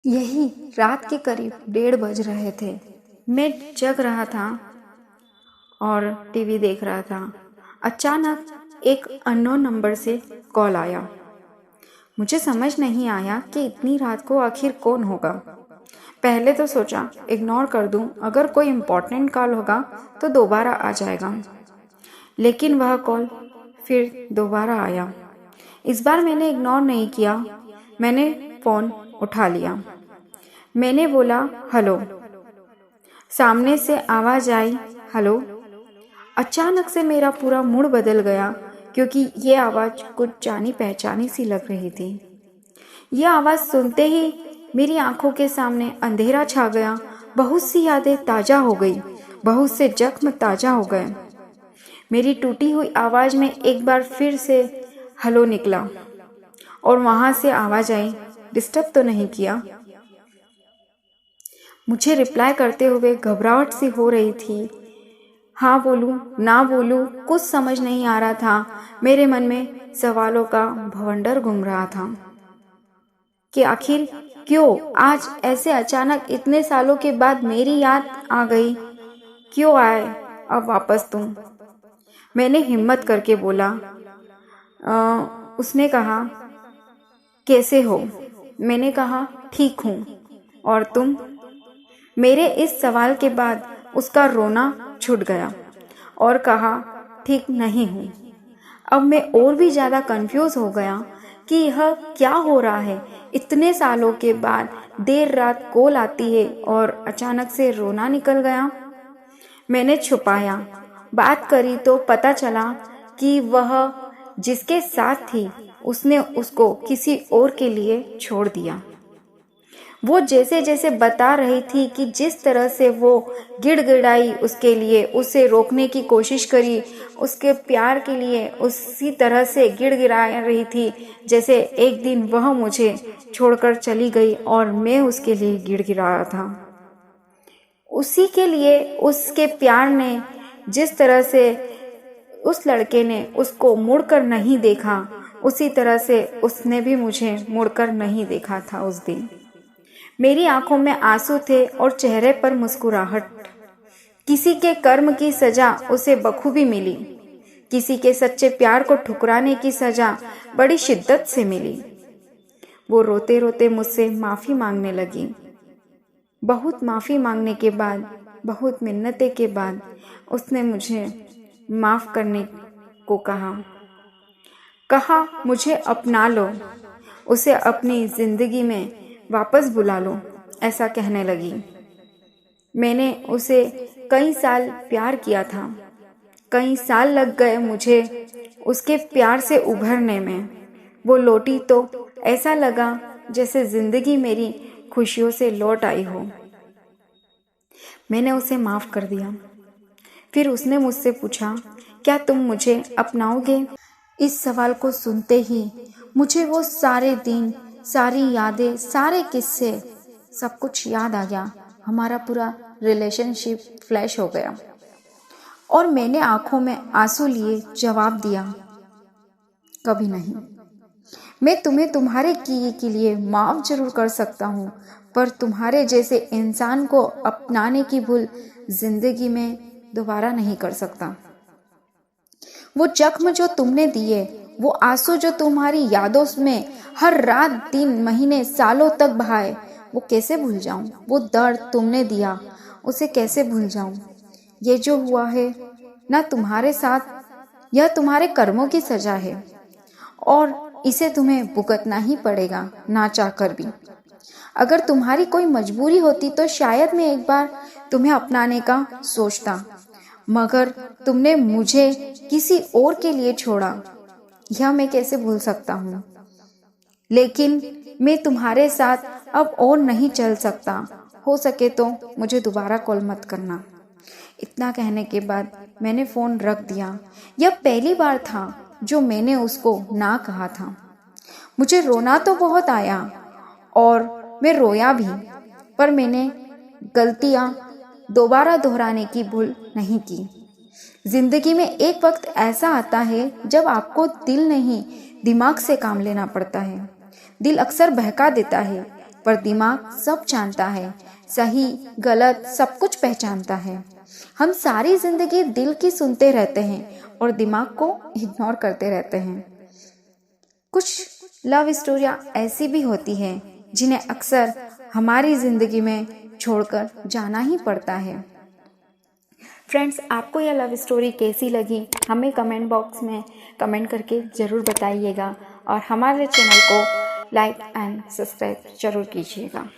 यही रात के करीब 1:30 बज रहे थे। मैं जग रहा था और टीवी देख रहा था। अचानक एक अननोन नंबर से कॉल आया। मुझे समझ नहीं आया कि इतनी रात को आखिर कौन होगा। पहले तो सोचा इग्नोर कर दूं, अगर कोई इम्पोर्टेंट कॉल होगा तो दोबारा आ जाएगा। लेकिन वह कॉल फिर दोबारा आया। इस बार मैंने इग्नोर नहीं किया, मैंने फ़ोन उठा लिया। मैंने बोला हेलो। सामने से आवाज़ आई हेलो। अचानक से मेरा पूरा मूड बदल गया, क्योंकि ये आवाज़ कुछ जानी पहचानी सी लग रही थी। यह आवाज़ सुनते ही मेरी आंखों के सामने अंधेरा छा गया। बहुत सी यादें ताज़ा हो गई, बहुत से जख्म ताज़ा हो गए। मेरी टूटी हुई आवाज़ में एक बार फिर से हेलो निकला और वहाँ से आवाज़ आई, डिस्टर्ब तो नहीं किया। मुझे रिप्लाई करते हुए घबराहट सी हो रही थी। हाँ बोलूँ ना बोलूँ कुछ समझ नहीं आ रहा था। मेरे मन में सवालों का भवंडर घूम रहा था कि आखिर क्यों आज ऐसे अचानक इतने सालों के बाद मेरी याद आ गई। क्यों आए अब वापस तुम? मैंने हिम्मत करके बोला। उसने कहा कैसे हो? मैंने कहा ठीक हूँ। और तुम? मेरे इस सवाल के बाद उसका रोना छूट गया और कहा ठीक नहीं हूँ। अब मैं और भी ज़्यादा कंफ्यूज हो गया कि यह क्या हो रहा है। इतने सालों के बाद देर रात कॉल आती है और अचानक से रोना निकल गया। मैंने छुपाया, बात करी तो पता चला कि वह जिसके साथ थी उसने उसको किसी और के लिए छोड़ दिया। वो जैसे जैसे बता रही थी कि जिस तरह से वो गिड़गिड़ाई उसके लिए, उसे रोकने की कोशिश करी, उसके प्यार के लिए उसी तरह से गिड़गिड़ा रही थी जैसे एक दिन वह मुझे छोड़कर चली गई और मैं उसके लिए गिड़गिड़ा रहा था। उसी के लिए, उसके प्यार ने जिस तरह से उस लड़के ने उसको मुड़कर नहीं देखा, उसी तरह से उसने भी मुझे मुड़कर नहीं देखा था उस दिन। मेरी आंखों में आंसू थे और चेहरे पर मुस्कुराहट। किसी के कर्म की सजा उसे बखूबी मिली, किसी के सच्चे प्यार को ठुकराने की सजा बड़ी शिद्दत से मिली। वो रोते रोते मुझसे माफ़ी मांगने लगी। बहुत माफ़ी मांगने के बाद, बहुत मिन्नतें के बाद उसने मुझे माफ़ करने को कहा मुझे अपना लो, उसे अपनी ज़िंदगी में वापस बुला लो, ऐसा कहने लगी। मैंने उसे कई साल प्यार किया था, कई साल लग गए मुझे उसके प्यार से उभरने में। वो लौटी तो ऐसा लगा जैसे ज़िंदगी मेरी खुशियों से लौट आई हो। मैंने उसे माफ़ कर दिया। फिर उसने मुझसे पूछा, क्या तुम मुझे अपनाओगे? इस सवाल को सुनते ही मुझे वो सारे दिन, सारी यादें, सारे किस्से, सब कुछ याद आ गया। हमारा पूरा रिलेशनशिप फ्लैश हो गया और मैंने आंखों में आंसू लिए जवाब दिया, कभी नहीं। मैं तुम्हें तुम्हारे किए के लिए माफ़ जरूर कर सकता हूँ, पर तुम्हारे जैसे इंसान को अपनाने की भूल जिंदगी में दोबारा नहीं कर सकता। वो जख्म जो तुमने दिए, वो आंसू जो तुम्हारी यादों में हर रात, दिन, महीने, सालों तक बहाए, वो कैसे भूल जाऊं? वो दर्द तुमने दिया, उसे कैसे भूल जाऊं? ये जो हुआ है ना तुम्हारे साथ, यह तुम्हारे कर्मों की सजा है और इसे तुम्हें भुगतना ही पड़ेगा, ना चाहकर भी। अगर तुम्हारी कोई मजबूरी होती तो शायद मैं एक बार तुम्हें अपनाने का सोचता, मगर तुमने मुझे किसी और के लिए छोड़ा, यह मैं कैसे भूल सकता हूँ? लेकिन मैं तुम्हारे साथ अब और नहीं चल सकता। हो सके तो मुझे दोबारा कॉल मत करना। इतना कहने के बाद मैंने फ़ोन रख दिया। यह पहली बार था जो मैंने उसको ना कहा था। मुझे रोना तो बहुत आया और मैं रोया भी, पर मैंने गलतियाँ दोबारा दोहराने की भूल नहीं की। जिंदगी में एक वक्त ऐसा आता है जब आपको दिल नहीं, दिमाग से काम लेना पड़ता है। दिल अक्सर बहका देता है, पर दिमाग सब जानता है, सही गलत सब कुछ पहचानता है। हम सारी जिंदगी दिल की सुनते रहते हैं और दिमाग को इग्नोर करते रहते हैं। कुछ लव स्टोरियाँ ऐसी भी होती हैं जिन्हें अक्सर हमारी जिंदगी में छोड़कर जाना ही पड़ता है। फ्रेंड्स, आपको यह लव स्टोरी कैसी लगी हमें कमेंट बॉक्स में कमेंट करके ज़रूर बताइएगा और हमारे चैनल को लाइक एंड सब्सक्राइब जरूर कीजिएगा।